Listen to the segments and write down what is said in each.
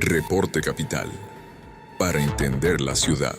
Reporte Capital. Para entender la ciudad.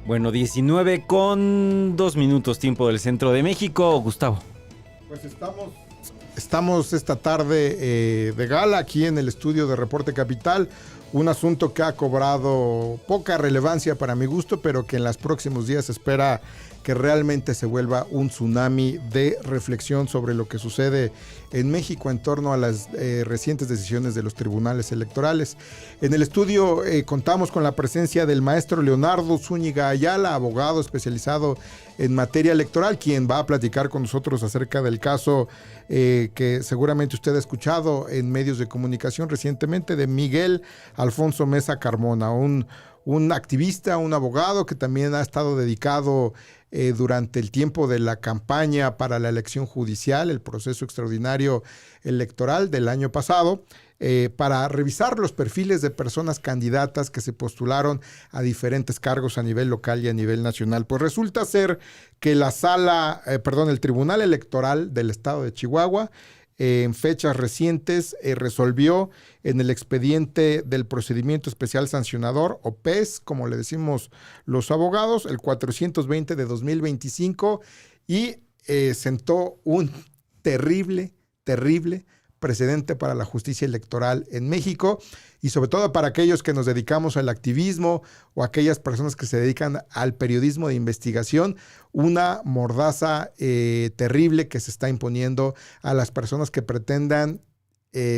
Bueno, 19:02, tiempo del centro de México. Gustavo. Pues estamos esta tarde de gala aquí en el estudio de Reporte Capital. Un asunto que ha cobrado poca relevancia para mi gusto, pero que en los próximos días se espera que realmente se vuelva un tsunami de reflexión sobre lo que sucede en México en torno a las recientes decisiones de los tribunales electorales. En el estudio contamos con la presencia del maestro Leonardo Zúñiga Ayala, abogado especializado en materia electoral, quien va a platicar con nosotros acerca del caso que seguramente usted ha escuchado en medios de comunicación recientemente, de Miguel Alfonso Mesa Carmona, un activista, un abogado que también ha estado dedicado durante el tiempo de la campaña para la elección judicial, el proceso extraordinario electoral del año pasado, para revisar los perfiles de personas candidatas que se postularon a diferentes cargos a nivel local y a nivel nacional. Pues resulta ser que el Tribunal Electoral del Estado de Chihuahua, en fechas recientes, resolvió en el expediente del procedimiento especial sancionador, o PES, como le decimos los abogados, el 420 de 2025, y sentó un terrible precedente para la justicia electoral en México, y sobre todo para aquellos que nos dedicamos al activismo o aquellas personas que se dedican al periodismo de investigación, una mordaza terrible que se está imponiendo a las personas que pretendan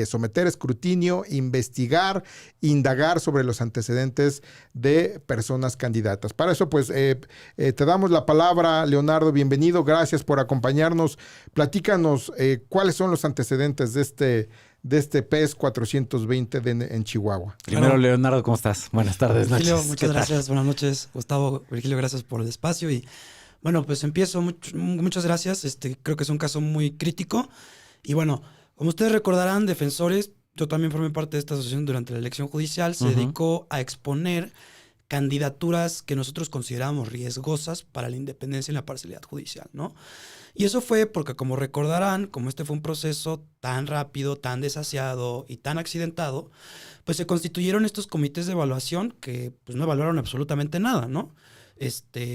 someter escrutinio, investigar, indagar sobre los antecedentes de personas candidatas. Para eso, pues, te damos la palabra, Leonardo, bienvenido, gracias por acompañarnos. Platícanos cuáles son los antecedentes de este PES 420 en Chihuahua. Primero, Leonardo, ¿cómo estás? Buenas tardes, noches. Virgilio, muchas gracias, buenas noches. Gustavo, Virgilio, gracias por el espacio. Y bueno, pues empiezo. Muchas gracias. Creo que es un caso muy crítico. Y bueno, como ustedes recordarán, Defensores, yo también formé parte de esta asociación durante la elección judicial, se dedicó a exponer candidaturas que nosotros considerábamos riesgosas para la independencia y la parcialidad judicial, ¿no? Y eso fue porque, como recordarán, como este fue un proceso tan rápido, tan desasiado y tan accidentado, pues se constituyeron estos comités de evaluación que pues no evaluaron absolutamente nada, ¿no?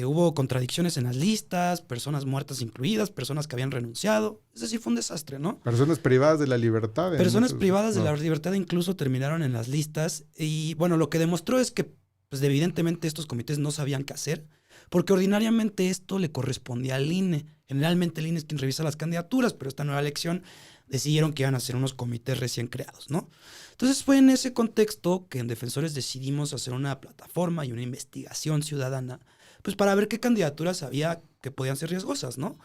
Hubo contradicciones en las listas, personas muertas incluidas, personas que habían renunciado. Es decir, fue un desastre, ¿no? Personas privadas de la libertad. Personas privadas de la libertad incluso terminaron en las listas. Y bueno, lo que demostró es que pues, evidentemente estos comités no sabían qué hacer, porque ordinariamente esto le correspondía al INE. Generalmente el INE es quien revisa las candidaturas, pero esta nueva elección decidieron que iban a ser unos comités recién creados, ¿no? Entonces fue en ese contexto que en Defensores decidimos hacer una plataforma y una investigación ciudadana, pues para ver qué candidaturas había que podían ser riesgosas, ¿no?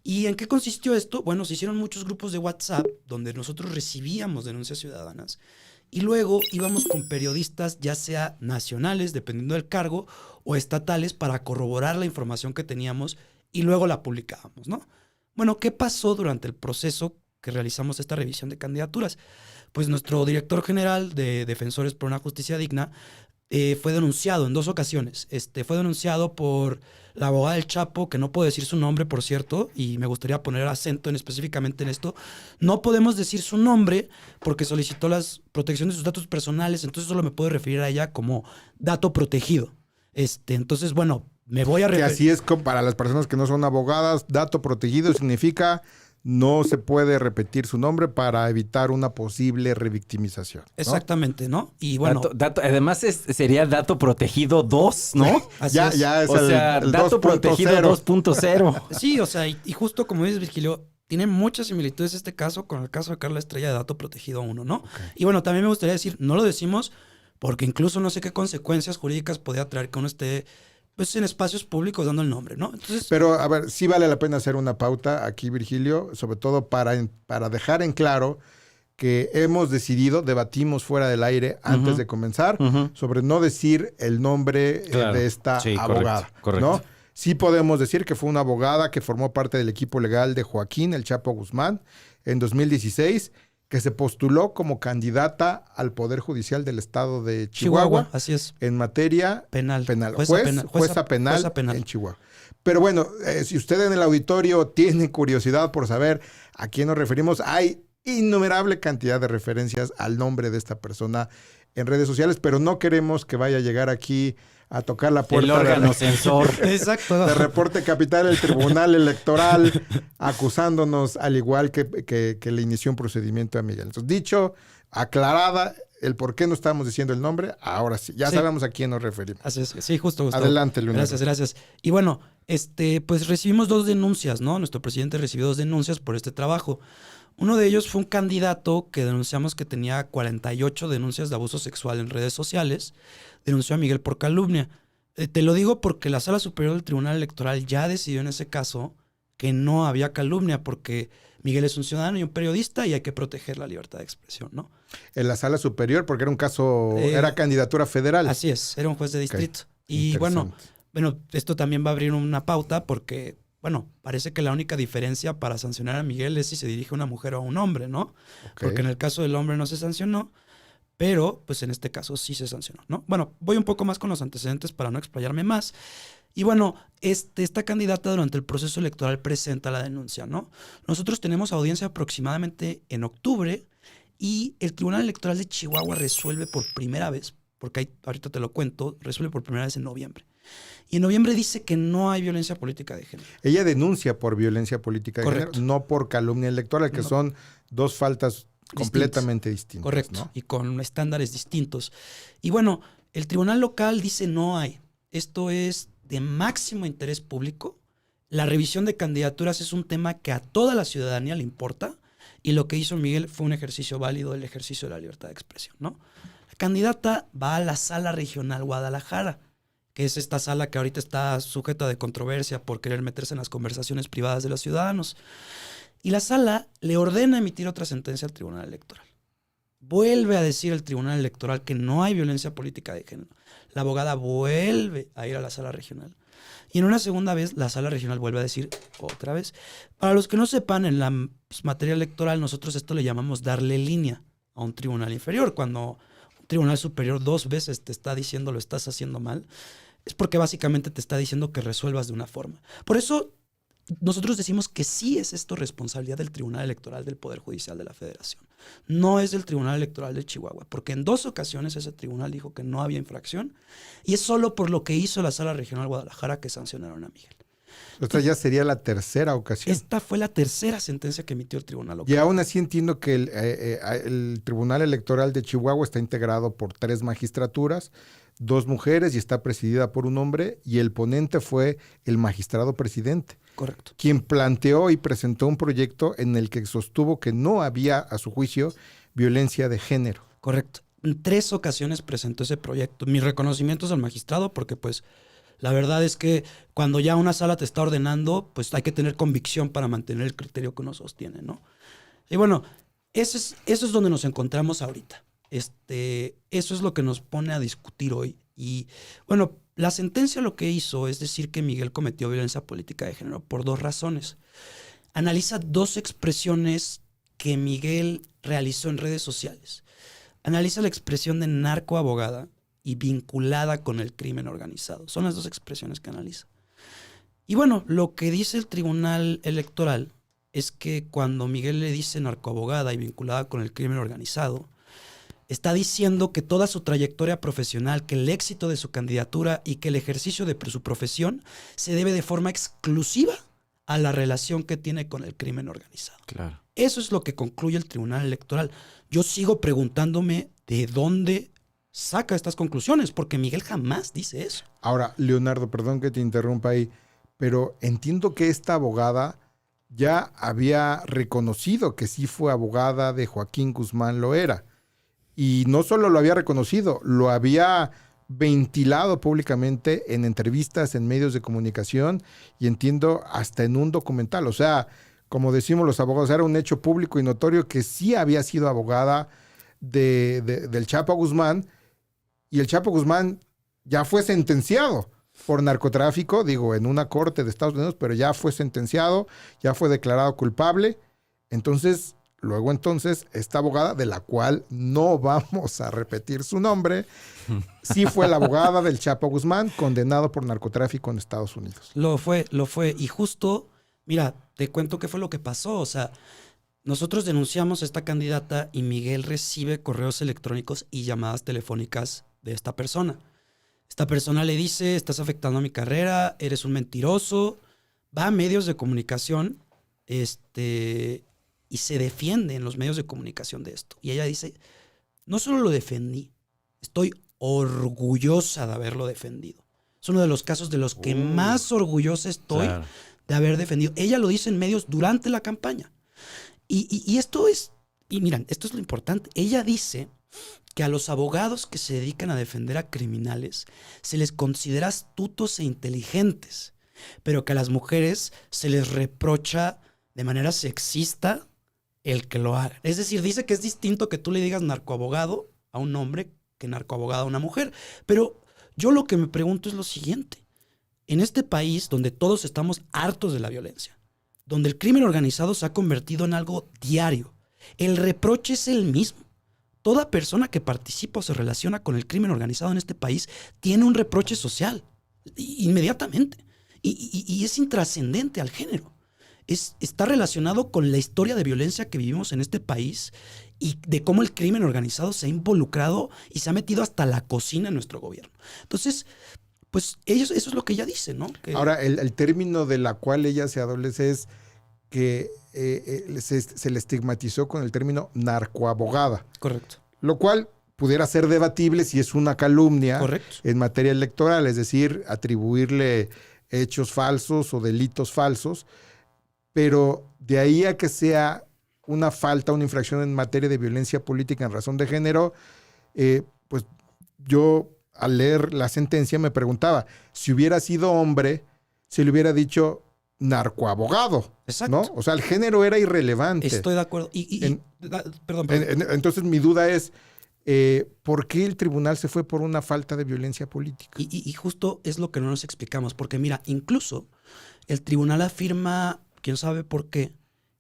¿Y en qué consistió esto? Bueno, se hicieron muchos grupos de WhatsApp donde nosotros recibíamos denuncias ciudadanas y luego íbamos con periodistas, ya sea nacionales, dependiendo del cargo, o estatales para corroborar la información que teníamos y luego la publicábamos, ¿no? Bueno, ¿qué pasó durante el proceso que realizamos esta revisión de candidaturas? Pues nuestro director general de Defensores por una Justicia Digna fue denunciado en 2 ocasiones. Fue denunciado por la abogada del Chapo, que no puedo decir su nombre, por cierto, y me gustaría poner acento específicamente en esto. No podemos decir su nombre porque solicitó la protección de sus datos personales, entonces solo me puedo referir a ella como dato protegido. Entonces, bueno, me voy a referir. Que así es para las personas que no son abogadas, dato protegido significa no se puede repetir su nombre para evitar una posible revictimización, ¿no? Exactamente, ¿no? Y bueno, además sería dato protegido 2, ¿no? ya es el dato protegido 2.0. Sí, o sea, y justo como dices, Virgilio, tiene muchas similitudes este caso con el caso de Carla Estrella de dato protegido 1, ¿no? Okay. Y bueno, también me gustaría decir, no lo decimos porque incluso no sé qué consecuencias jurídicas podría traer que uno esté pues en espacios públicos dando el nombre, ¿no? Entonces, pero, a ver, sí vale la pena hacer una pauta aquí, Virgilio, sobre todo para dejar en claro que hemos decidido, debatimos fuera del aire antes Ujú. de comenzar, Ujú. sobre no decir el nombre Claro. de esta Sí, abogada. correcto. ¿No? Sí podemos decir que fue una abogada que formó parte del equipo legal de Joaquín El Chapo Guzmán en 2016, que se postuló como candidata al Poder Judicial del Estado de Chihuahua, Así es. en materia Penal. penal. Jueza penal. Jueza penal Jueza penal. en Chihuahua. Pero bueno, si usted en el auditorio tiene curiosidad por saber a quién nos referimos, hay innumerable cantidad de referencias al nombre de esta persona en redes sociales, pero no queremos que vaya a llegar aquí a tocar la El puerta órgano censor. Exacto. de Reporte Capital, el Tribunal Electoral, acusándonos al igual que le inició un procedimiento a Miguel. Entonces, dicho, aclarada el por qué no estamos diciendo el nombre, ahora sí, ya Sí. sabemos a quién nos referimos. Así es. Sí, justo, Gustavo. Adelante, Leonardo. Gracias. Y bueno, pues recibimos 2 denuncias, ¿no? Nuestro presidente recibió 2 denuncias por este trabajo. Uno de ellos fue un candidato que denunciamos que tenía 48 denuncias de abuso sexual en redes sociales. Denunció a Miguel por calumnia. Te lo digo porque la Sala Superior del Tribunal Electoral ya decidió en ese caso que no había calumnia porque Miguel es un ciudadano y un periodista y hay que proteger la libertad de expresión, ¿no? En la Sala Superior, porque era un caso, Eh, era candidatura federal. Así es, era un juez de distrito. Y Interesante. bueno, esto también va a abrir una pauta porque, bueno, parece que la única diferencia para sancionar a Miguel es si se dirige a una mujer o a un hombre, ¿no? Ok. Porque en el caso del hombre no se sancionó, pero pues en este caso sí se sancionó, ¿no? Bueno, voy un poco más con los antecedentes para no explayarme más. Y bueno, esta candidata durante el proceso electoral presenta la denuncia, ¿no? Nosotros tenemos audiencia aproximadamente en octubre y el Tribunal Electoral de Chihuahua resuelve por primera vez, porque ahorita te lo cuento, resuelve por primera vez en noviembre. Y en noviembre dice que no hay violencia política de género. Ella denuncia por violencia política de Correcto. género, no por calumnia electoral, que No. son dos faltas completamente distintas. Correcto, ¿no? y con estándares distintos. Y bueno, el tribunal local dice no hay. Esto es de máximo interés público. La revisión de candidaturas es un tema que a toda la ciudadanía le importa y lo que hizo Miguel fue un ejercicio válido del ejercicio de la libertad de expresión, ¿no? La candidata va a la Sala Regional Guadalajara, que es esta sala que ahorita está sujeta de controversia por querer meterse en las conversaciones privadas de los ciudadanos. Y la sala le ordena emitir otra sentencia al Tribunal Electoral. Vuelve a decir el Tribunal Electoral que no hay violencia política de género. La abogada vuelve a ir a la sala regional. Y en una segunda vez, la sala regional vuelve a decir otra vez. Para los que no sepan, en la materia electoral, nosotros esto le llamamos darle línea a un tribunal inferior. Cuando un tribunal superior 2 veces te está diciendo lo estás haciendo mal, es porque básicamente te está diciendo que resuelvas de una forma. Por eso nosotros decimos que sí es esto responsabilidad del Tribunal Electoral del Poder Judicial de la Federación. No es del Tribunal Electoral de Chihuahua, porque en 2 ocasiones ese tribunal dijo que no había infracción y es solo por lo que hizo la Sala Regional Guadalajara que sancionaron a Miguel. Esta ya sería la tercera ocasión. Esta fue la tercera sentencia que emitió el Tribunal Local. Y aún así entiendo que el Tribunal Electoral de Chihuahua está integrado por 3 magistraturas, 2 mujeres y está presidida por un hombre, y el ponente fue el magistrado presidente, Correcto. quien planteó y presentó un proyecto en el que sostuvo que no había, a su juicio, violencia de género. Correcto. En 3 ocasiones presentó ese proyecto. Mis reconocimientos al magistrado, porque pues la verdad es que cuando ya una sala te está ordenando, pues hay que tener convicción para mantener el criterio que uno sostiene, ¿no? Y bueno, eso es donde nos encontramos ahorita. Eso es lo que nos pone a discutir hoy. Y bueno, la sentencia lo que hizo es decir que Miguel cometió violencia política de género por 2 razones. Analiza 2 expresiones que Miguel realizó en redes sociales. Analiza la expresión de narcoabogada y vinculada con el crimen organizado. Son las 2 expresiones que analiza. Y bueno, lo que dice el Tribunal Electoral es que cuando Miguel le dice narcoabogada y vinculada con el crimen organizado, está diciendo que toda su trayectoria profesional, que el éxito de su candidatura y que el ejercicio de su profesión se debe de forma exclusiva a la relación que tiene con el crimen organizado. Claro. Eso es lo que concluye el Tribunal Electoral. Yo sigo preguntándome de dónde saca estas conclusiones, porque Miguel jamás dice eso. Ahora, Leonardo, perdón que te interrumpa ahí, pero entiendo que esta abogada ya había reconocido que sí fue abogada de Joaquín Guzmán Loera. Y no solo lo había reconocido, lo había ventilado públicamente en entrevistas, en medios de comunicación y entiendo hasta en un documental. O sea, como decimos los abogados, era un hecho público y notorio que sí había sido abogada del Chapo Guzmán, y el Chapo Guzmán ya fue sentenciado por narcotráfico, digo, en una corte de Estados Unidos, pero ya fue sentenciado, ya fue declarado culpable. Entonces, esta abogada, de la cual no vamos a repetir su nombre, sí fue la abogada del Chapo Guzmán, condenado por narcotráfico en Estados Unidos. Lo fue. Y justo, mira, te cuento qué fue lo que pasó. O sea, nosotros denunciamos a esta candidata y Miguel recibe correos electrónicos y llamadas telefónicas de esta persona. Esta persona le dice, estás afectando a mi carrera, eres un mentiroso. Va a medios de comunicación y se defiende en los medios de comunicación de esto. Y ella dice, no solo lo defendí, estoy orgullosa de haberlo defendido. Es uno de los casos de los que más orgullosa estoy de haber defendido. Ella lo dice en medios durante la campaña. Y esto es, y miren, esto es lo importante. Ella dice que a los abogados que se dedican a defender a criminales se les considera astutos e inteligentes, pero que a las mujeres se les reprocha de manera sexista el que lo hagan. Es decir, dice que es distinto que tú le digas narcoabogado a un hombre que narcoabogado a una mujer. Pero yo lo que me pregunto es lo siguiente. En este país donde todos estamos hartos de la violencia, donde el crimen organizado se ha convertido en algo diario, el reproche es el mismo. Toda persona que participa o se relaciona con el crimen organizado en este país tiene un reproche social, inmediatamente. Y es intrascendente al género. Está relacionado con la historia de violencia que vivimos en este país y de cómo el crimen organizado se ha involucrado y se ha metido hasta la cocina en nuestro gobierno. Entonces, pues eso es lo que ella dice, ¿no? Ahora, el término de la cual ella se adolece es que se le estigmatizó con el término narcoabogada. Correcto. Lo cual pudiera ser debatible si es una calumnia. Correcto. En materia electoral, es decir, atribuirle hechos falsos o delitos falsos, pero de ahí a que sea una falta, una infracción en materia de violencia política en razón de género, pues yo al leer la sentencia me preguntaba, si hubiera sido hombre, se le hubiera dicho narcoabogado. Exacto. ¿No? O sea, el género era irrelevante. Estoy de acuerdo. Perdón. Entonces mi duda es, ¿por qué el tribunal se fue por una falta de violencia política? Y justo es lo que no nos explicamos, porque mira, incluso el tribunal afirma, quién sabe por qué,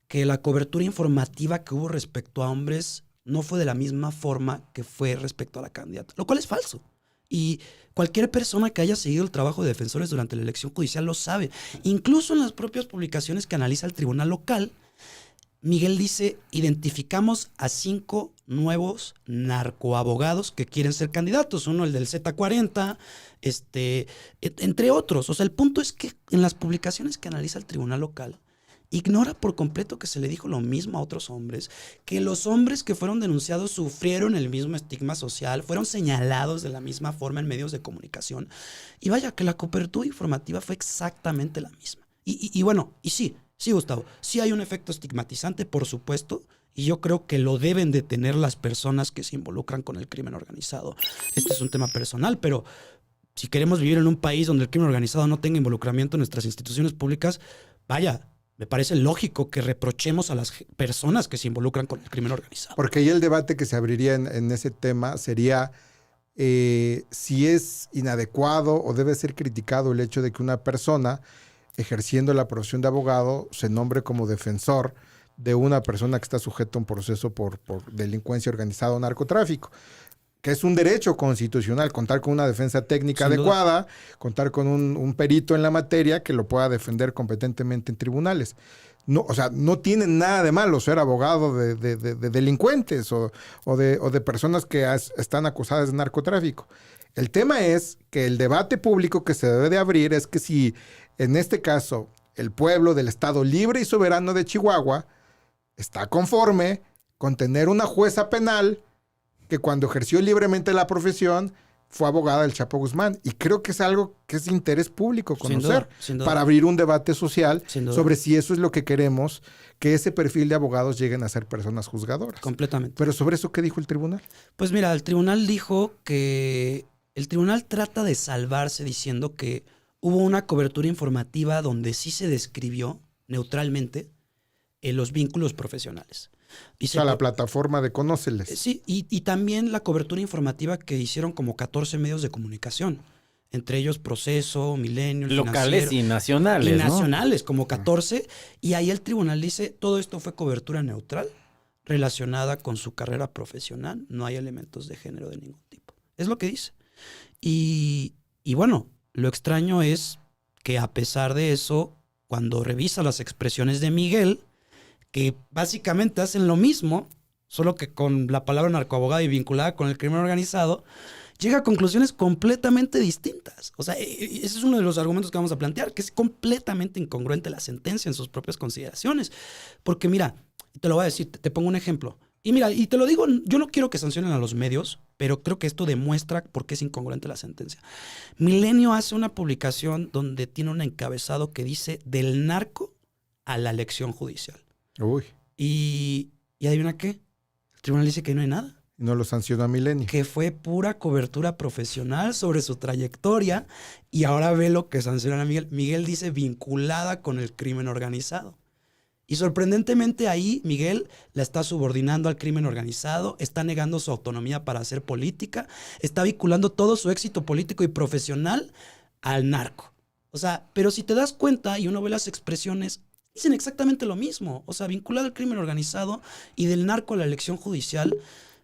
que la cobertura informativa que hubo respecto a hombres no fue de la misma forma que fue respecto a la candidata, lo cual es falso. Y cualquier persona que haya seguido el trabajo de defensores durante la elección judicial lo sabe. Incluso en las propias publicaciones que analiza el tribunal local, Miguel dice, identificamos a 5 nuevos narcoabogados que quieren ser candidatos. Uno, el del Z40, entre otros. O sea, el punto es que en las publicaciones que analiza el tribunal local, ignora por completo que se le dijo lo mismo a otros hombres, que los hombres que fueron denunciados sufrieron el mismo estigma social, fueron señalados de la misma forma en medios de comunicación. Y vaya, que la cobertura informativa fue exactamente la misma. Y bueno, y sí, Gustavo, sí hay un efecto estigmatizante, por supuesto, y yo creo que lo deben de tener las personas que se involucran con el crimen organizado. Este es un tema personal, pero si queremos vivir en un país donde el crimen organizado no tenga involucramiento en nuestras instituciones públicas, vaya, me parece lógico que reprochemos a las personas que se involucran con el crimen organizado. Porque ahí el debate que se abriría en ese tema sería si es inadecuado o debe ser criticado el hecho de que una persona ejerciendo la profesión de abogado se nombre como defensor de una persona que está sujeta a un proceso por delincuencia organizada o narcotráfico, que es un derecho constitucional, contar con una defensa técnica adecuada, contar con un perito en la materia que lo pueda defender competentemente en tribunales. No, o sea, no tiene nada de malo ser abogado de delincuentes o de personas que están acusadas de narcotráfico. El tema es que el debate público que se debe de abrir es que si, en este caso, el pueblo del Estado Libre y Soberano de Chihuahua está conforme con tener una jueza penal que cuando ejerció libremente la profesión fue abogada del Chapo Guzmán. Y creo que es algo que es de interés público conocer, sin duda. Para abrir un debate social sobre si eso es lo que queremos, que ese perfil de abogados lleguen a ser personas juzgadoras. Completamente. Pero sobre eso, ¿qué dijo el tribunal? Pues mira, el tribunal dijo que el tribunal trata de salvarse diciendo que hubo una cobertura informativa donde sí se describió neutralmente los vínculos profesionales. O sea, la plataforma de Conóceles. Sí, y también la cobertura informativa que hicieron como 14 medios de comunicación. Entre ellos Proceso, Milenio, El Locales y Financiero, nacionales, y ¿no? nacionales, como 14. Y ahí el tribunal dice, todo esto fue cobertura neutral relacionada con su carrera profesional. No hay elementos de género de ningún tipo. Es lo que dice. Y bueno, lo extraño es que a pesar de eso, cuando revisa las expresiones de Miguel, que básicamente hacen lo mismo, solo que con la palabra narcoabogado y vinculada con el crimen organizado, llega a conclusiones completamente distintas. O sea, ese es uno de los argumentos que vamos a plantear, que es completamente incongruente la sentencia en sus propias consideraciones. Porque mira, te lo voy a decir, te pongo un ejemplo. Y mira, y te lo digo, yo no quiero que sancionen a los medios, pero creo que esto demuestra por qué es incongruente la sentencia. Milenio hace una publicación donde tiene un encabezado que dice del narco a la elección judicial. Uy. Y adivina qué, el tribunal dice que no hay nada. No lo sancionó a Milenio. Que fue pura cobertura profesional sobre su trayectoria y ahora ve lo que sancionan a Miguel. Miguel dice vinculada con el crimen organizado. Y sorprendentemente ahí Miguel la está subordinando al crimen organizado, está negando su autonomía para hacer política, está vinculando todo su éxito político y profesional al narco. O sea, pero si te das cuenta y uno ve las expresiones, dicen exactamente lo mismo. O sea, vinculado al crimen organizado y del narco a la elección judicial.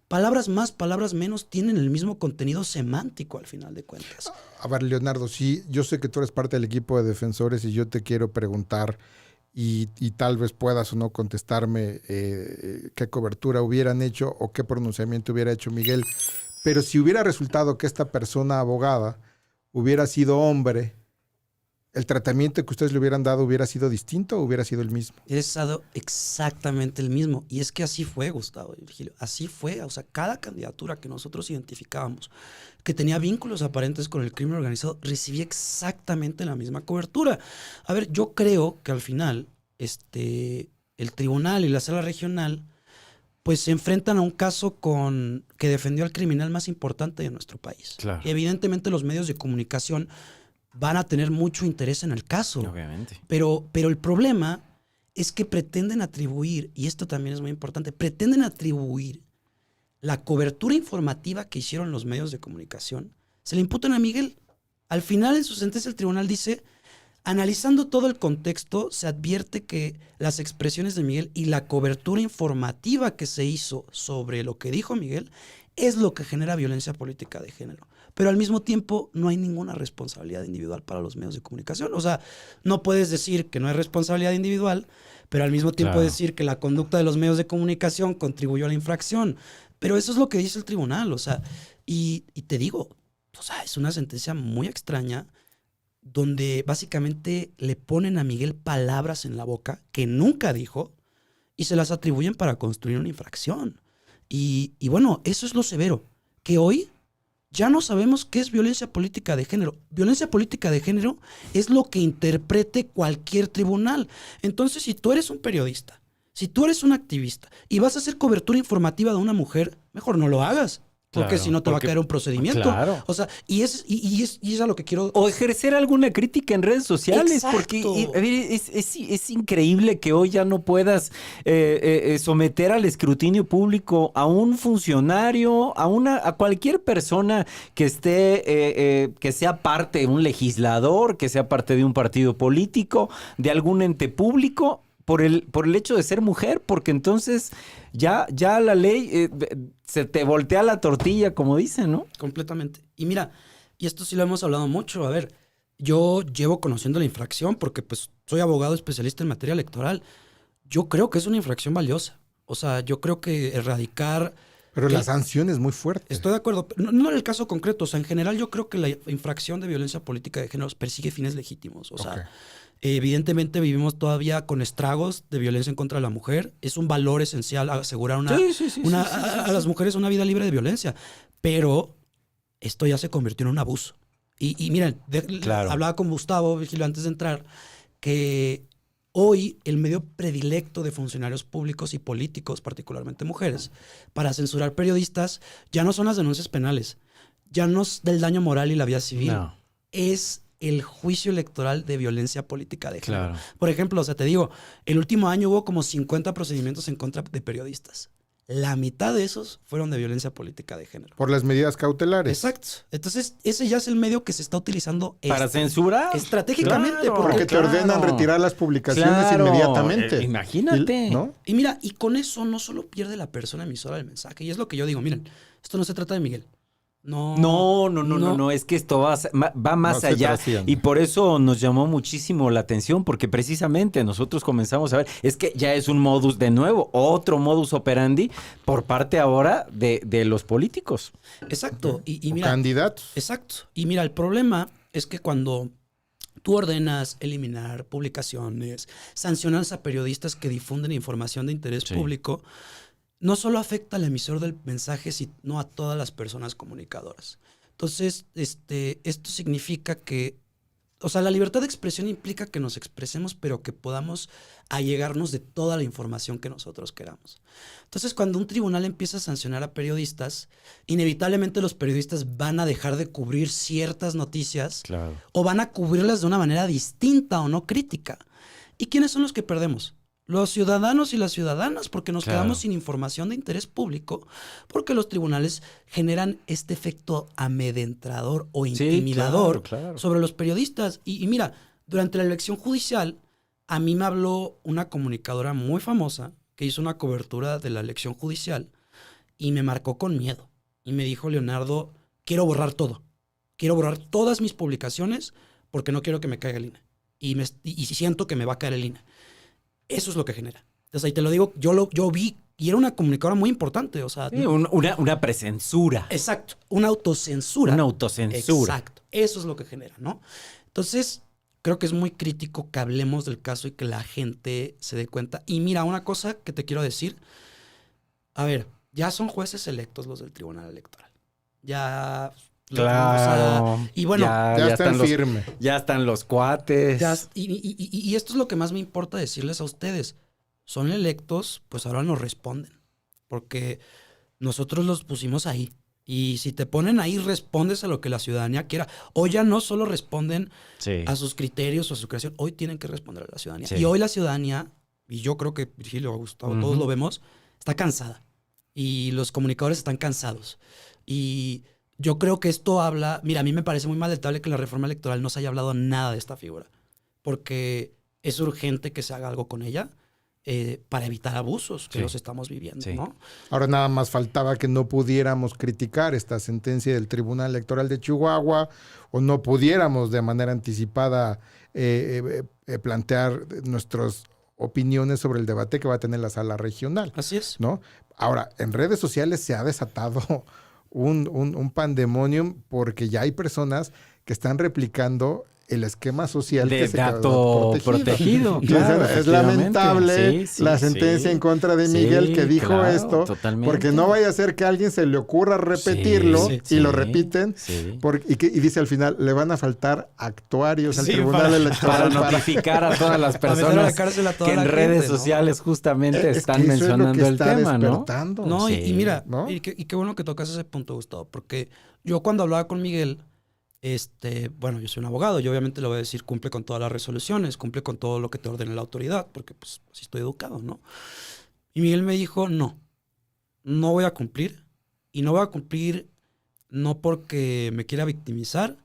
Palabras más, palabras menos tienen el mismo contenido semántico al final de cuentas. A ver, Leonardo, sí, yo sé que tú eres parte del equipo de defensores y yo te quiero preguntar y tal vez puedas o no contestarme qué cobertura hubieran hecho o qué pronunciamiento hubiera hecho Miguel. Pero si hubiera resultado que esta persona abogada hubiera sido hombre, ¿el tratamiento que ustedes le hubieran dado hubiera sido distinto o hubiera sido el mismo? Hubiera sido exactamente el mismo. Y es que así fue, Gustavo y Virgilio. Así fue. O sea, cada candidatura que nosotros identificábamos que tenía vínculos aparentes con el crimen organizado recibía exactamente la misma cobertura. A ver, yo creo que al final el tribunal y la sala regional pues se enfrentan a un caso que defendió al criminal más importante de nuestro país. Claro. Y evidentemente los medios de comunicación van a tener mucho interés en el caso. Obviamente. Pero el problema es que pretenden atribuir, y esto también es muy importante, pretenden atribuir la cobertura informativa que hicieron los medios de comunicación, se le imputan a Miguel. Al final, en su sentencia, el tribunal dice, analizando todo el contexto, se advierte que las expresiones de Miguel y la cobertura informativa que se hizo sobre lo que dijo Miguel es lo que genera violencia política de género. Pero al mismo tiempo no hay ninguna responsabilidad individual para los medios de comunicación. O sea, no puedes decir que no hay responsabilidad individual, pero al mismo tiempo decir que la conducta de los medios de comunicación contribuyó a la infracción. Pero eso es lo que dice el tribunal. O sea, y te digo, o sea, es una sentencia muy extraña donde básicamente le ponen a Miguel palabras en la boca que nunca dijo y se las atribuyen para construir una infracción. Y bueno, eso es lo severo, que hoy ya no sabemos qué es violencia política de género. Violencia política de género es lo que interprete cualquier tribunal. Entonces, si tú eres un periodista, si tú eres un activista y vas a hacer cobertura informativa de una mujer, mejor no lo hagas. Porque si no te va a caer un procedimiento. Claro. O sea, y es a lo que quiero... O ejercer alguna crítica en redes sociales. Exacto. Porque a ver, es increíble que hoy ya no puedas someter al escrutinio público a un funcionario, a cualquier persona que esté, que sea parte, un legislador, que sea parte de un partido político, de algún ente público, por el hecho de ser mujer, porque entonces ya la ley se te voltea la tortilla, como dicen, ¿no? Completamente. Y mira, y esto sí lo hemos hablado mucho. A ver, yo llevo conociendo la infracción porque pues soy abogado especialista en materia electoral. Yo creo que es una infracción valiosa. O sea, yo creo que erradicar... Pero la sanción es muy fuerte. Estoy de acuerdo. No en el caso concreto. O sea, en general yo creo que la infracción de violencia política de género persigue fines legítimos. O sea... Evidentemente vivimos todavía con estragos de violencia en contra de la mujer. Es un valor esencial asegurar a las mujeres una vida libre de violencia. Pero esto ya se convirtió en un abuso. Y miren, hablaba con Gustavo, Virgilio, antes de entrar, que hoy el medio predilecto de funcionarios públicos y políticos, particularmente mujeres, para censurar periodistas, ya no son las denuncias penales, ya no es del daño moral y la vía civil. No. Es el juicio electoral de violencia política de género. Claro. Por ejemplo, o sea, te digo, el último año hubo como 50 procedimientos en contra de periodistas. La mitad de esos fueron de violencia política de género. Por las medidas cautelares. Exacto. Entonces, ese ya es el medio que se está utilizando Para censurar. estratégicamente. Claro, Porque te ordenan retirar las publicaciones Claro. inmediatamente. Imagínate. ¿No? Y mira, y con eso no solo pierde la persona emisora del mensaje. Y es lo que yo digo, miren, esto no se trata de Miguel. No, es que esto va más No se allá trasciende. y por eso nos llamó muchísimo la atención porque precisamente nosotros comenzamos a ver, es que ya es un modus de nuevo, otro modus operandi por parte ahora de los políticos. Exacto. Y O mira, candidatos. exacto. Y mira, el problema es que cuando tú ordenas eliminar publicaciones, sancionas a periodistas que difunden información de interés Sí. público, no solo afecta al emisor del mensaje, sino a todas las personas comunicadoras. Entonces, esto significa que, o sea, la libertad de expresión implica que nos expresemos, pero que podamos allegarnos de toda la información que nosotros queramos. Entonces, cuando un tribunal empieza a sancionar a periodistas, inevitablemente los periodistas van a dejar de cubrir ciertas noticias Claro. o van a cubrirlas de una manera distinta o no crítica. ¿Y quiénes son los que perdemos? Los ciudadanos y las ciudadanas, porque nos Claro. quedamos sin información de interés público, porque los tribunales generan este efecto amedrentador o Sí, intimidador claro. sobre los periodistas. Y mira, durante la elección judicial, a mí me habló una comunicadora muy famosa que hizo una cobertura de la elección judicial y me marcó con miedo. Y me dijo, Leonardo, quiero borrar todo. Quiero borrar todas mis publicaciones porque no quiero que me caiga el INE. Y siento que me va a caer el INE. Eso es lo que genera. Entonces ahí te lo digo, yo vi, y era una comunicadora muy importante, o sea... Sí, una presensura. Exacto, una autocensura. Una autocensura. Exacto, eso es lo que genera, ¿no? Entonces, creo que es muy crítico que hablemos del caso y que la gente se dé cuenta. Y mira, una cosa que te quiero decir, a ver, ya son jueces electos los del Tribunal Electoral. Ya... Claro. o sea, y bueno, Ya está en firme. Ya están los cuates. y esto es lo que más me importa decirles a ustedes. Son electos, pues ahora nos responden. Porque nosotros los pusimos ahí. Y si te ponen ahí, respondes a lo que la ciudadanía quiera. Hoy ya no solo responden Sí. a sus criterios o a su creación, hoy tienen que responder a la ciudadanía. Sí. Y hoy la ciudadanía, y yo creo que Virgilio, Gustavo, todos lo vemos, está cansada. Y los comunicadores están cansados. Y yo creo que esto habla... Mira, a mí me parece muy lamentable que en la reforma electoral no se haya hablado nada de esta figura. Porque es urgente que se haga algo con ella para evitar abusos que Sí. los estamos viviendo, Sí. ¿no? Ahora nada más faltaba que no pudiéramos criticar esta sentencia del Tribunal Electoral de Chihuahua o no pudiéramos de manera anticipada plantear nuestras opiniones sobre el debate que va a tener la sala regional, Así es. ¿no? Ahora, en redes sociales se ha desatado un pandemonium porque ya hay personas que están replicando el esquema social De que se dato quedó protegido. Y Claro, es efectivamente. lamentable Sí, sí, la sentencia sí. en contra de Sí, Miguel que dijo claro, esto, totalmente. porque no vaya a ser que a alguien se le ocurra repetirlo Sí, y lo sí, repiten, sí. y dice al final, le van a faltar actuarios al Sí, Tribunal para Electoral. Para notificar a todas las Para meter a la personas cárcel a toda que en la redes gente, ¿no? sociales justamente Es están que eso es lo mencionando que el está tema, ¿no? despertando. No, Sí. y mira, ¿no? y qué bueno que tocas ese punto, Gustavo, porque yo cuando hablaba con Miguel, bueno, yo soy un abogado, yo obviamente le voy a decir cumple con todas las resoluciones, cumple con todo lo que te ordene la autoridad, porque pues así estoy educado, ¿no? Y Miguel me dijo, no voy a cumplir, y no voy a cumplir no porque me quiera victimizar,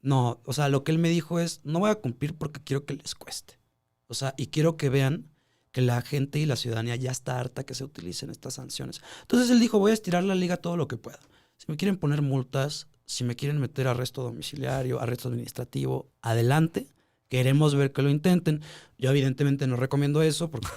no, o sea, lo que él me dijo es, no voy a cumplir porque quiero que les cueste, o sea, y quiero que vean que la gente y la ciudadanía ya está harta que se utilicen estas sanciones. Entonces él dijo, voy a estirar la liga todo lo que pueda. Si me quieren poner multas, si me quieren meter arresto domiciliario, arresto administrativo, adelante. Queremos ver que lo intenten. Yo evidentemente no recomiendo eso porque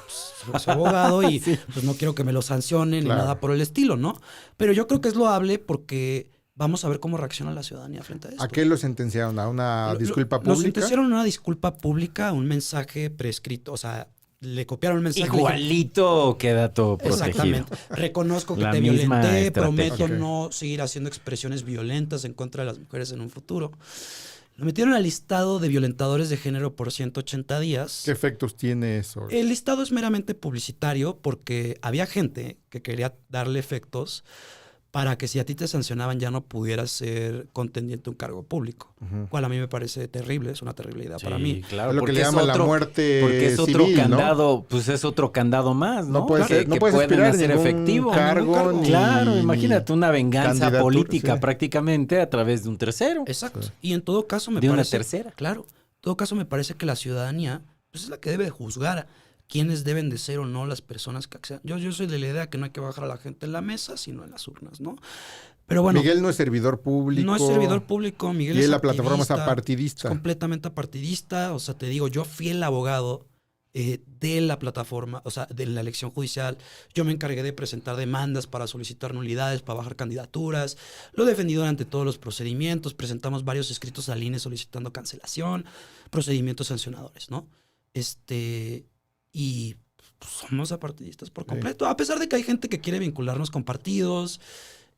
pues, soy abogado y pues no quiero que me lo sancionen Claro. ni nada por el estilo, ¿no? Pero yo creo que es loable porque vamos a ver cómo reacciona la ciudadanía frente a esto. ¿A qué lo sentenciaron? ¿A una disculpa Nos pública? sentenciaron una disculpa pública, un mensaje prescrito, o sea, le copiaron el mensaje. Igualito que dato protegido. Exactamente. Reconozco que La te misma violenté, estrategia. prometo Ok. no seguir haciendo expresiones violentas en contra de las mujeres en un futuro. Lo metieron al listado de violentadores de género por 180 días. ¿Qué efectos tiene eso? El listado es meramente publicitario porque había gente que quería darle efectos para que si a ti te sancionaban ya no pudieras ser contendiente a un cargo público. Cual a mí me parece terrible, es una terrible idea para mí. Claro, Es lo que le llaman la muerte porque es otro civil, ¿no? candado, pues es otro candado más, ¿no? No puede ser, no que puedes pueden aspirar hacer ningún efectivo. cargo, Ningún ni- claro, ni imagínate una venganza candidatura, política sí. prácticamente a través de un tercero. Exacto. Y en todo caso me De una parece... tercera. Claro. En todo caso me parece que la ciudadanía pues, es la que debe de juzgar quiénes deben de ser o no las personas que accedan. Yo soy de la idea que no hay que bajar a la gente en la mesa, sino en las urnas, ¿no? Pero bueno, Miguel no es servidor público. no es servidor público, Miguel Y es la plataforma es activista, apartidista. es completamente apartidista. O sea, te digo, yo fui el abogado de la plataforma, o sea, de la elección judicial. Yo me encargué de presentar demandas para solicitar nulidades, para bajar candidaturas. Lo defendí durante todos los procedimientos. Presentamos varios escritos al INE solicitando cancelación, procedimientos sancionadores, ¿no? Y pues, somos apartidistas por completo. A pesar de que hay gente que quiere vincularnos con partidos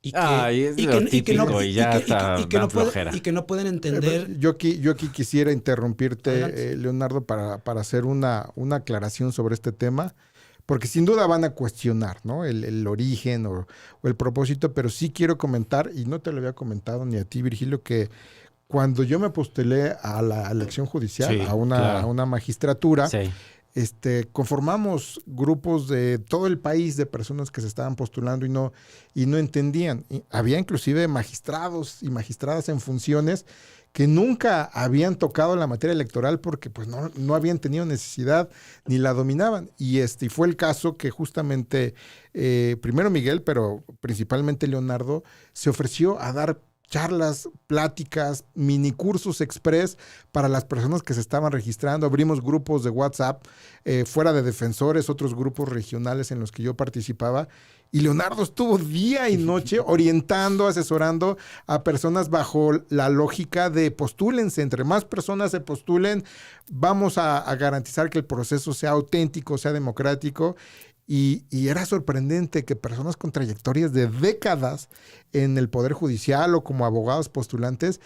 y que, Es lo típico y ya está dan flojera. y que no pueden entender. Yo aquí quisiera interrumpirte, Adelante. Leonardo, para hacer una aclaración sobre este tema, porque sin duda van a cuestionar, ¿no? El origen o el propósito, pero sí quiero comentar, y no te lo había comentado ni a ti, Virgilio, que cuando yo me postulé a la elección judicial, Sí, a claro. una magistratura, Sí. conformamos grupos de todo el país de personas que se estaban postulando y no entendían. Y había inclusive magistrados y magistradas en funciones que nunca habían tocado la materia electoral porque pues no habían tenido necesidad ni la dominaban. Y fue el caso que justamente primero Miguel, pero principalmente Leonardo, se ofreció a dar charlas, pláticas, mini cursos express para las personas que se estaban registrando. Abrimos grupos de WhatsApp fuera de defensores, otros grupos regionales en los que yo participaba. Y Leonardo estuvo día y noche orientando, asesorando a personas bajo la lógica de postúlense. Entre más personas se postulen, vamos a garantizar que el proceso sea auténtico, sea democrático. Y era sorprendente que personas con trayectorias de décadas en el Poder Judicial o como abogados postulantes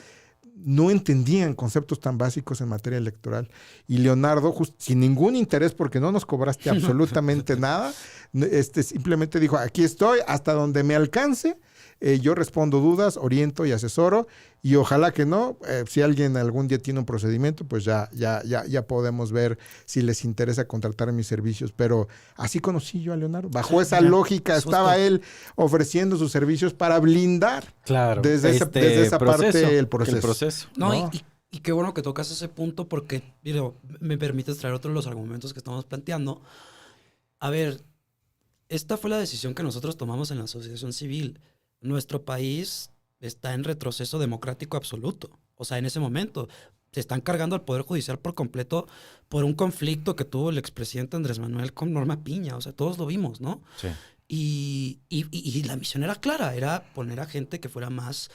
no entendían conceptos tan básicos en materia electoral. Y Leonardo, sin ningún interés, porque no nos cobraste absolutamente nada, simplemente dijo, aquí estoy, hasta donde me alcance, yo respondo dudas, oriento y asesoro, y ojalá que no, si alguien algún día tiene un procedimiento, pues ya podemos ver si les interesa contratar mis servicios. Pero así conocí yo a Leonardo. Bajo esa lógica estaba él ofreciendo sus servicios para blindar Claro. desde esa parte el proceso. No, ¿no? y qué bueno que tocas ese punto porque, mira, me permites traer otros de los argumentos que estamos planteando. A ver, esta fue la decisión que nosotros tomamos en la asociación civil. Nuestro país está en retroceso democrático absoluto. O sea, en ese momento se están cargando al Poder Judicial por completo por un conflicto que tuvo el expresidente Andrés Manuel con Norma Piña. O sea, todos lo vimos, ¿no? Sí. Y la misión era clara, era poner a gente que fuera más,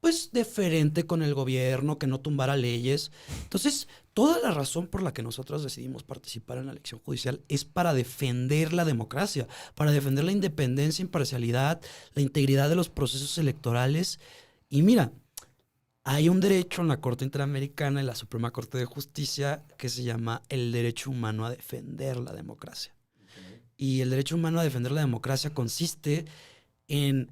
pues, deferente con el gobierno, que no tumbara leyes. Entonces, toda la razón por la que nosotros decidimos participar en la elección judicial es para defender la democracia, para defender la independencia, imparcialidad, la integridad de los procesos electorales. Y mira, hay un derecho en la Corte Interamericana, en la Suprema Corte de Justicia, que se llama el derecho humano a defender la democracia. Y el derecho humano a defender la democracia consiste en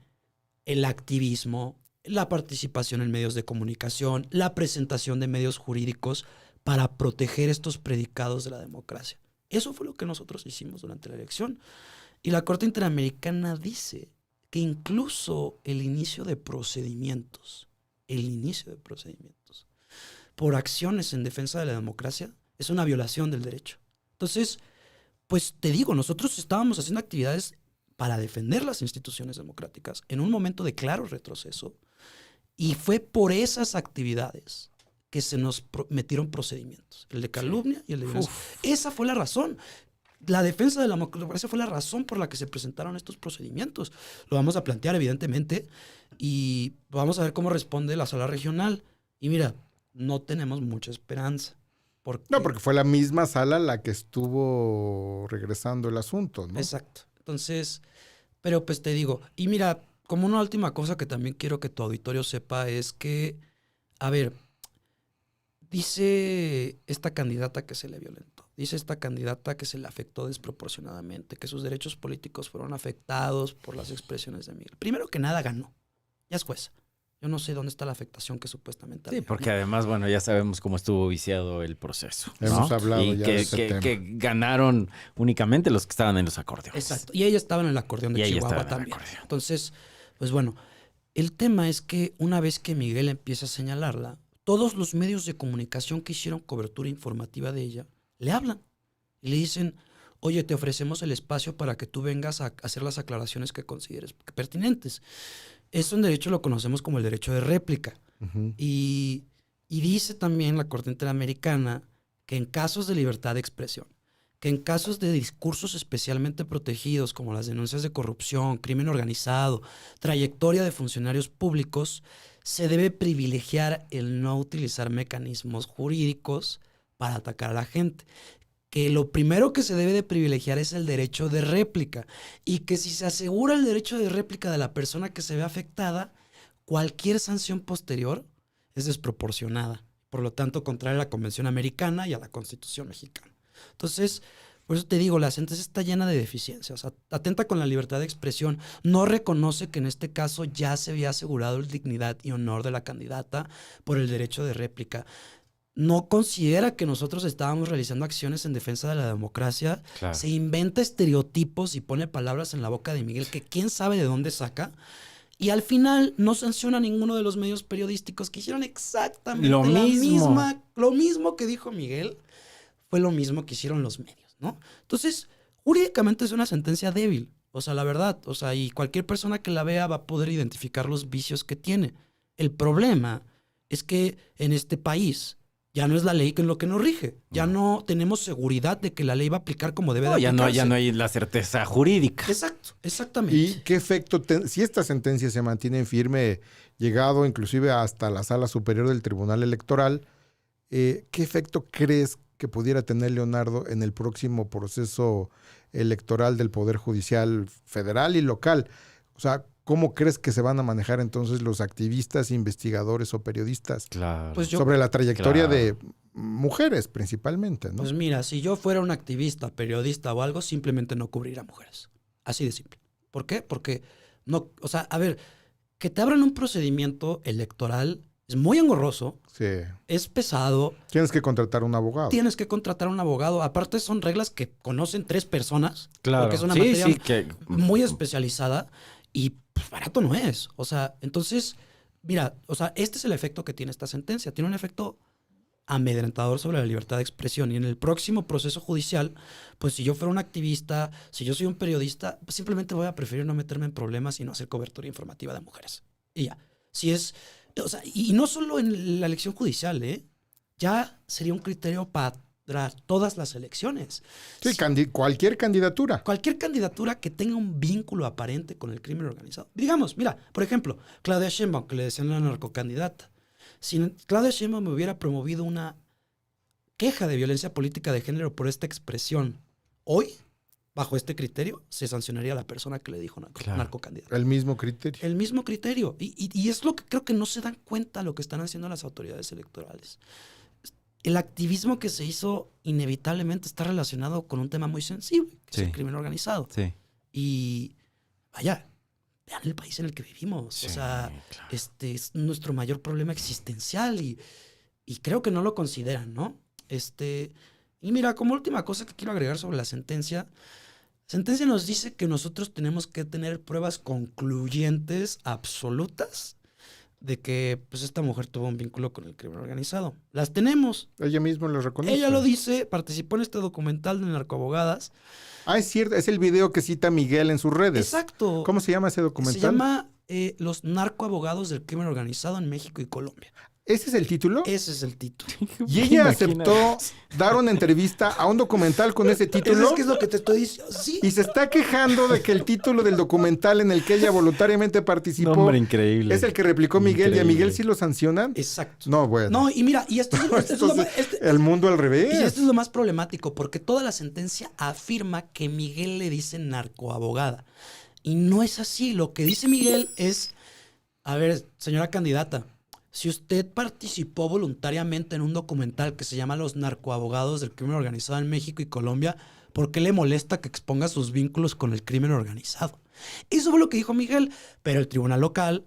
el activismo, la participación en medios de comunicación, la presentación de medios jurídicos para proteger estos predicados de la democracia. Eso fue lo que nosotros hicimos durante la elección. Y la Corte Interamericana dice que incluso el inicio de procedimientos por acciones en defensa de la democracia es una violación del derecho. Entonces, pues te digo, nosotros estábamos haciendo actividades para defender las instituciones democráticas en un momento de claro retroceso y fue por esas actividades que se nos metieron procedimientos, el de calumnia y el de violencia. Esa fue la razón. La defensa de la democracia fue la razón por la que se presentaron estos procedimientos. Lo vamos a plantear, evidentemente, y vamos a ver cómo responde la sala regional. Y mira, no tenemos mucha esperanza. Porque fue la misma sala la que estuvo regresando el asunto, ¿no? Exacto. Entonces, pero pues te digo, y mira, como una última cosa que también quiero que tu auditorio sepa es que, a ver, dice esta candidata que se le violentó. Dice esta candidata que se le afectó desproporcionadamente, que sus derechos políticos fueron afectados por las expresiones de Miguel. Primero que nada, ganó. Ya es jueza. Yo no sé dónde está la afectación que supuestamente Sí, había, porque ¿no? además, bueno, ya sabemos cómo estuvo viciado el proceso, ¿no? Hemos hablado y ya que, de ese tema. que ganaron únicamente los que estaban en los acordeones. Exacto. Y ella estaba en el acordeón de Y ella Chihuahua estaba en el también. acordeón. Entonces, pues bueno, el tema es que una vez que Miguel empieza a señalarla, todos los medios de comunicación que hicieron cobertura informativa de ella le hablan y le dicen, oye, te ofrecemos el espacio para que tú vengas a hacer las aclaraciones que consideres pertinentes. Eso en derecho lo conocemos como el derecho de réplica. Ujú. Y dice también la Corte Interamericana que en casos de libertad de expresión, que en casos de discursos especialmente protegidos como las denuncias de corrupción, crimen organizado, trayectoria de funcionarios públicos, se debe privilegiar el no utilizar mecanismos jurídicos para atacar a la gente. Que lo primero que se debe de privilegiar es el derecho de réplica y que si se asegura el derecho de réplica de la persona que se ve afectada, cualquier sanción posterior es desproporcionada. Por lo tanto, contraria a la Convención Americana y a la Constitución mexicana. Entonces, por eso te digo, la sentencia está llena de deficiencias. Atenta con la libertad de expresión. No reconoce que en este caso ya se había asegurado la dignidad y honor de la candidata por el derecho de réplica. No considera que nosotros estábamos realizando acciones en defensa de la democracia. Claro. Se inventa estereotipos y pone palabras en la boca de Miguel que quién sabe de dónde saca. Y al final no sanciona a ninguno de los medios periodísticos que hicieron exactamente Lo mismo. lo mismo que dijo Miguel, fue lo mismo que hicieron los medios, ¿no? Entonces, jurídicamente es una sentencia débil. O sea, la verdad, o sea, y cualquier persona que la vea va a poder identificar los vicios que tiene. El problema es que en este país ya no es la ley que es lo que nos rige. Ya no tenemos seguridad de que la ley va a aplicar como debe de Ya aplicarse. no hay la certeza jurídica. Exacto, exactamente. ¿Y qué efecto, si esta sentencia se mantiene en firme, llegado inclusive hasta la Sala Superior del Tribunal Electoral, qué efecto crees que pudiera tener, Leonardo, en el próximo proceso electoral del Poder Judicial federal y local? O sea, ¿cómo crees que se van a manejar entonces los activistas, investigadores o periodistas Claro. Pues yo, sobre la trayectoria claro. de mujeres principalmente, ¿no? pues mira, si yo fuera un activista, periodista o algo, simplemente no cubriría a mujeres. Así de simple. ¿Por qué? Porque no, o sea, a ver, que te abran un procedimiento electoral es muy engorroso, Sí. es pesado, Tienes que contratar un abogado. tienes que contratar a un abogado. Aparte son reglas que conocen 3 personas, Claro. porque es una Sí, materia sí, que- muy especializada y pues, barato no es. O sea, entonces, mira, o sea, este es el efecto que tiene esta sentencia. Tiene un efecto amedrentador sobre la libertad de expresión. Y en el próximo proceso judicial, pues si yo fuera un activista, si yo soy un periodista, pues simplemente voy a preferir no meterme en problemas y no hacer cobertura informativa de mujeres. Y ya. Si es, o sea, y no solo en la elección judicial, ya sería un criterio para todas las elecciones. Sí, cualquier candidatura. Cualquier candidatura que tenga un vínculo aparente con el crimen organizado. Digamos, mira, por ejemplo, Claudia Sheinbaum, que le decían la narcocandidata. Si Claudia Sheinbaum me hubiera promovido una queja de violencia política de género por esta expresión, hoy, bajo este criterio, se sancionaría a la persona que le dijo Claro. narcocandidata. El mismo criterio. El mismo criterio. Y es lo que creo que no se dan cuenta lo que están haciendo las autoridades electorales. El activismo que se hizo inevitablemente está relacionado con un tema muy sensible, que Sí. es el crimen organizado. Sí. Y vaya, vean el país en el que vivimos. Sí, O sea, claro. este es nuestro mayor problema existencial y creo que no lo consideran, ¿no? Y mira, como última cosa que quiero agregar sobre la sentencia nos dice que nosotros tenemos que tener pruebas concluyentes, absolutas, de que pues esta mujer tuvo un vínculo con el crimen organizado. Las tenemos. Ella misma lo reconoce. Ella lo dice, participó en este documental de Narcoabogadas. Ah, es cierto, es el video que cita Miguel en sus redes. Exacto. ¿Cómo se llama ese documental? Se llama Los narcoabogados del crimen organizado en México y Colombia. ¿Ese es el título? Ese es el título. Y ella Imagina. aceptó dar una entrevista a un documental con ese título. Es que es lo que te estoy diciendo. Sí. Y se está quejando de que el título del documental en el que ella voluntariamente participó Hombre, increíble. es el que replicó Miguel. ¿Y a Increíble. Miguel sí lo sancionan? Exacto. No, bueno. No, y mira, y esto es lo Entonces, más- el mundo al y revés. esto es lo más problemático, porque toda la sentencia afirma que Miguel le dice narcoabogada. Y no es así. Lo que dice Miguel es, a ver, señora candidata, si usted participó voluntariamente en un documental que se llama Los narcoabogados del crimen organizado en México y Colombia, ¿por qué le molesta que exponga sus vínculos con el crimen organizado? Eso fue lo que dijo Miguel, pero el tribunal local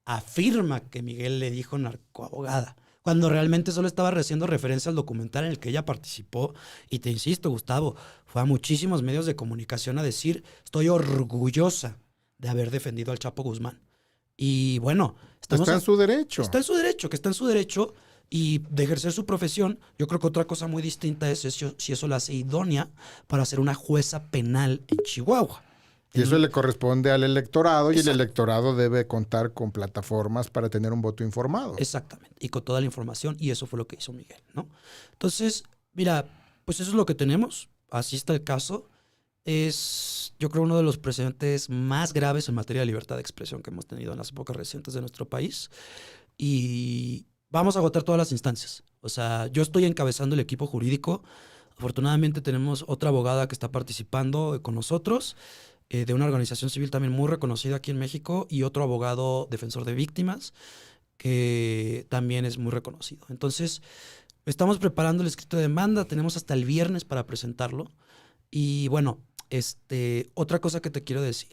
afirma que Miguel le dijo narcoabogada, cuando realmente solo estaba haciendo referencia al documental en el que ella participó. Y te insisto, Gustavo, fue a muchísimos medios de comunicación a decir: estoy orgullosa de haber defendido al Chapo Guzmán. Y bueno, está en su derecho. Está en su derecho, que está en su derecho y de ejercer su profesión. Yo creo que otra cosa muy distinta es si eso la hace idónea para ser una jueza penal en Chihuahua. Y eso le corresponde al electorado. Exacto. Y el electorado debe contar con plataformas para tener un voto informado. Exactamente, y con toda la información, y eso fue lo que hizo Miguel, ¿no? Entonces, mira, pues eso es lo que tenemos, así está el caso. Es, yo creo, uno de los precedentes más graves en materia de libertad de expresión que hemos tenido en las épocas recientes de nuestro país, y vamos a agotar todas las instancias. O sea, yo estoy encabezando el equipo jurídico. Afortunadamente tenemos otra abogada que está participando con nosotros, de una organización civil también muy reconocida aquí en México, y otro abogado defensor de víctimas que también es muy reconocido. Entonces, estamos preparando el escrito de demanda, tenemos hasta el viernes para presentarlo. Y bueno, otra cosa que te quiero decir,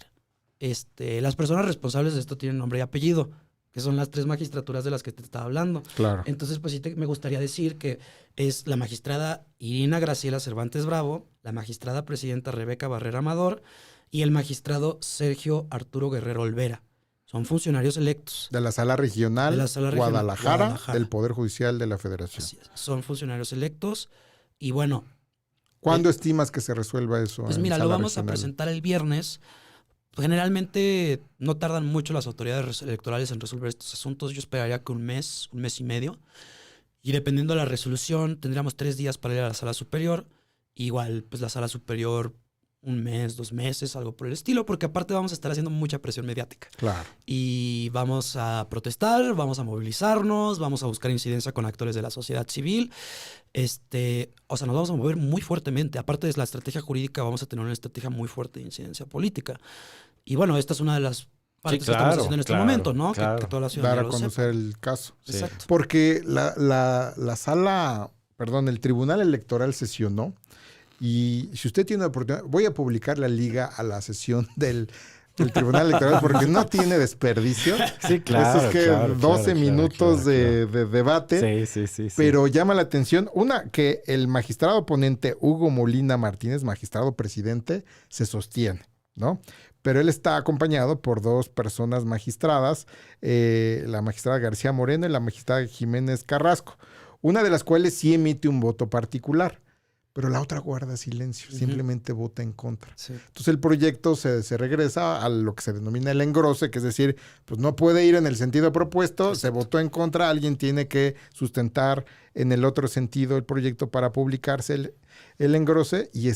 las personas responsables de esto tienen nombre y apellido, que son las 3 magistraturas de las que te estaba hablando. Claro. Entonces, pues sí me gustaría decir que es la magistrada Irina Graciela Cervantes Bravo, la magistrada presidenta Rebeca Barrera Amador y el magistrado Sergio Arturo Guerrero Olvera. Son funcionarios electos. De la Sala Regional, De la Sala Regional Guadalajara, del Poder Judicial de la Federación. Así es, son funcionarios electos. Y bueno, ¿Cuándo estimas que se resuelva eso? pues en mira, lo Sala vamos a Regional? presentar el viernes. Generalmente no tardan mucho las autoridades electorales en resolver estos asuntos. Yo esperaría que un mes y medio. Y dependiendo de la resolución, tendríamos 3 días para ir a la Sala Superior. Igual, pues la Sala Superior, 1 mes, 2 meses, algo por el estilo, porque aparte vamos a estar haciendo mucha presión mediática. Claro. Y vamos a protestar, vamos a movilizarnos, vamos a buscar incidencia con actores de la sociedad civil. O sea, nos vamos a mover muy fuertemente. Aparte de la estrategia jurídica, vamos a tener una estrategia muy fuerte de incidencia política. Y bueno, esta es una de las partes que estamos haciendo en este momento, ¿no? Claro. Que toda la ciudadanía Dar a lo sepa. conocer el caso. Sí. Exacto. Porque el Tribunal Electoral sesionó. Y si usted tiene la oportunidad, voy a publicar la liga a la sesión del Tribunal Electoral porque no tiene desperdicio. Sí, claro. Eso es que claro, 12 claro, minutos claro. de debate. Sí. Pero llama la atención, que el magistrado ponente Hugo Molina Martínez, magistrado presidente, se sostiene, ¿no? Pero él está acompañado por 2 personas magistradas, la magistrada García Moreno y la magistrada Jiménez Carrasco, una de las cuales sí emite un voto particular, pero la otra guarda silencio, simplemente vota en contra. Sí. Entonces el proyecto se regresa a lo que se denomina el engrose, que es decir, pues no puede ir en el sentido propuesto, se votó en contra, alguien tiene que sustentar en el otro sentido el proyecto para publicarse el engrose, y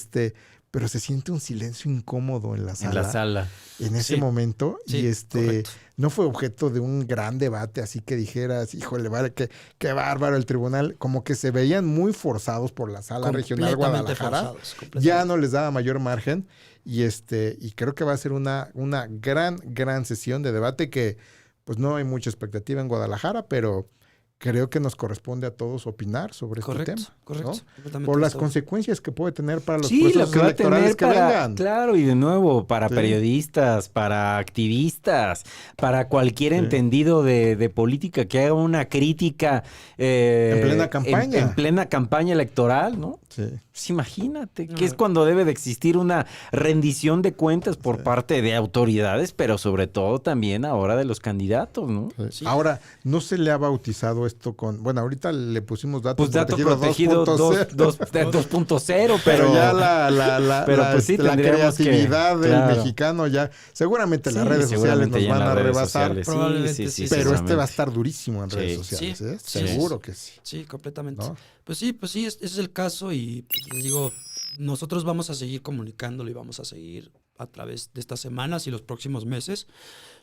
pero se siente un silencio incómodo en la sala. En la sala. En ese Sí. momento, Sí, y correcto. no fue objeto de un gran debate, así que dijeras, híjole, vale, qué bárbaro el tribunal, como que se veían muy forzados por la Sala Regional Completamente Guadalajara, forzados, completamente. ya no les daba mayor margen, y creo que va a ser una gran sesión de debate que, pues no hay mucha expectativa en Guadalajara, pero creo que nos corresponde a todos opinar sobre este tema. Correcto. ¿no? Completamente Por las de acuerdo. consecuencias que puede tener para los Sí, lo procesos que va a electorales tener que para, vengan. claro, y de nuevo, para Sí. periodistas, para activistas, para cualquier Sí. entendido de política que haga una crítica En plena campaña. en plena campaña electoral, ¿no? Sí. Pues imagínate, que No. es cuando debe de existir una rendición de cuentas por parte de autoridades, pero sobre todo también ahora de los candidatos, ¿no? Sí. Sí. Ahora, no se le ha bautizado esto con... Bueno, ahorita le pusimos datos Pues dato protegido protegido 2.0, 2.0, pero ya la pero pues sí, la tendríamos que- creatividad del claro. mexicano ya... Seguramente las Sí, redes sociales seguramente nos ya en van a las redes rebasar, sociales, Probablemente sí, pero seguramente. va a estar durísimo en Sí. redes sociales, Sí, ¿eh? sí, Seguro que sí. Sí, completamente. ¿No? Pues sí, ese es el caso y pues, les digo, nosotros vamos a seguir comunicándolo y vamos a seguir a través de estas semanas y los próximos meses.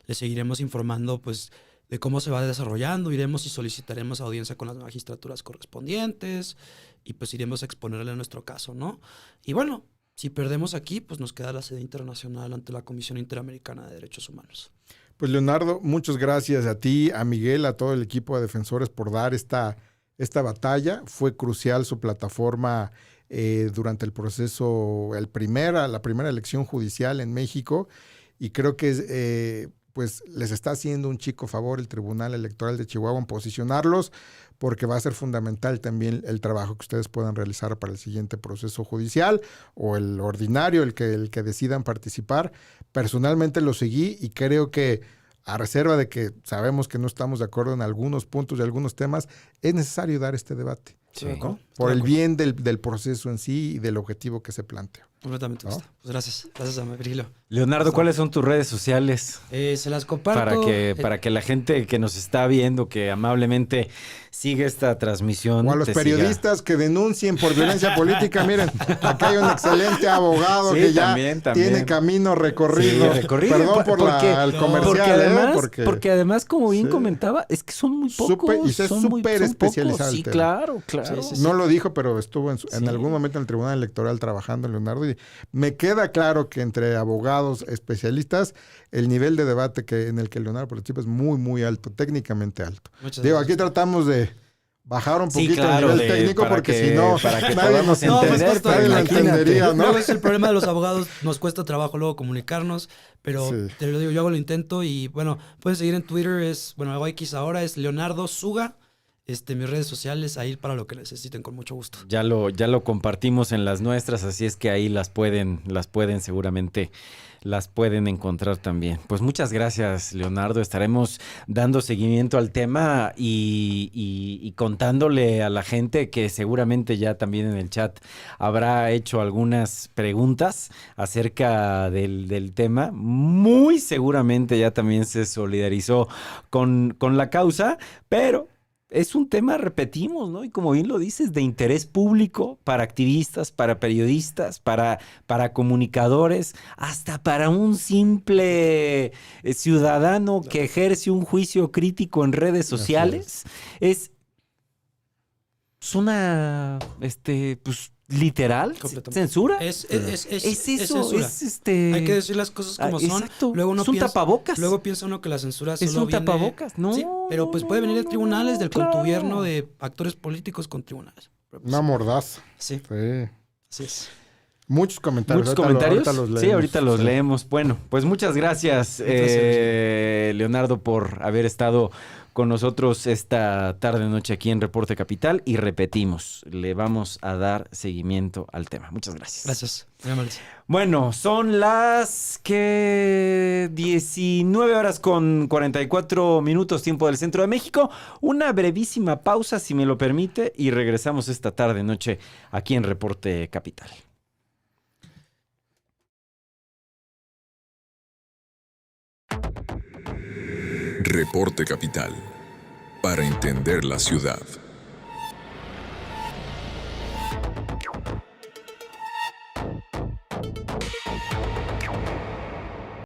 Les seguiremos informando pues de cómo se va desarrollando, iremos y solicitaremos audiencia con las magistraturas correspondientes y pues iremos a exponerle nuestro caso, ¿no? Y bueno, si perdemos aquí, pues nos queda la sede internacional ante la Comisión Interamericana de Derechos Humanos. Pues Leonardo, muchas gracias a ti, a Miguel, a todo el equipo de defensores por dar esta batalla. Fue crucial su plataforma durante el proceso, la primera elección judicial en México, y creo que pues les está haciendo un chico favor el Tribunal Electoral de Chihuahua en posicionarlos, porque va a ser fundamental también el trabajo que ustedes puedan realizar para el siguiente proceso judicial o el ordinario, el que decidan participar. Personalmente lo seguí y creo que, a reserva de que sabemos que no estamos de acuerdo en algunos puntos y algunos temas, es necesario dar este debate, Sí. ¿no? Por el bien del proceso en sí y del objetivo que se planteó. Completamente. ¿No? Pues gracias. Gracias a Virgilio. Leonardo, ¿cuáles son tus redes sociales? Se las comparto. Para que la gente que nos está viendo, que amablemente sigue esta transmisión. O a los periodistas que denuncien por violencia política. Miren, acá hay un excelente abogado que ya también. tiene camino recorrido. Sí, recorrido. Perdón por el comercial. Porque además, como bien comentaba, es que son muy pocos. Y es súper especializado. Sí, claro. Sí. No lo dijo, pero estuvo en algún momento en el Tribunal Electoral trabajando, Leonardo. Y me queda claro que entre abogados especialistas, el nivel de debate en el que Leonardo participa es muy, muy alto, técnicamente alto. Digo, aquí tratamos de bajar un poquito el nivel técnico, porque si no, nadie nos entendería, ¿no? Luego es el problema de los abogados, nos cuesta trabajo luego comunicarnos, pero te lo digo, yo hago el intento y bueno, pueden seguir en Twitter, hago X ahora, es Leonardo Suga. Mis redes sociales, ahí para lo que necesiten, con mucho gusto. Ya lo compartimos en las nuestras, así es que ahí las pueden seguramente, las pueden encontrar también. Pues muchas gracias, Leonardo. Estaremos dando seguimiento al tema y contándole a la gente que seguramente ya también en el chat habrá hecho algunas preguntas acerca del tema. Muy seguramente ya también se solidarizó con la causa, pero es un tema, repetimos, ¿no? Y como bien lo dices, de interés público para activistas, para periodistas, para comunicadores, hasta para un simple ciudadano que ejerce un juicio crítico en redes sociales. Es una, pues, literal censura. Es eso, censura. Hay que decir las cosas como son. Exacto. Luego uno es un tapabocas. Luego piensa uno que la censura solo es un viene... tapabocas. No. Sí, pero pues puede venir de tribunales, del claro. contubierno de actores políticos con tribunales. Pero, pues, Una mordaza. Sí. Sí. Así es. Muchos comentarios. Ahorita los leemos. Sí, ahorita los leemos. Bueno, pues muchas gracias, Leonardo, por haber estado con nosotros esta tarde-noche aquí en Reporte Capital. Y repetimos, le vamos a dar seguimiento al tema. Muchas gracias. Gracias. Muy amables. Bueno, son las 19 horas con 44 minutos, tiempo del Centro de México. Una brevísima pausa, si me lo permite, y regresamos esta tarde-noche aquí en Reporte Capital. Reporte Capital. Para entender la ciudad.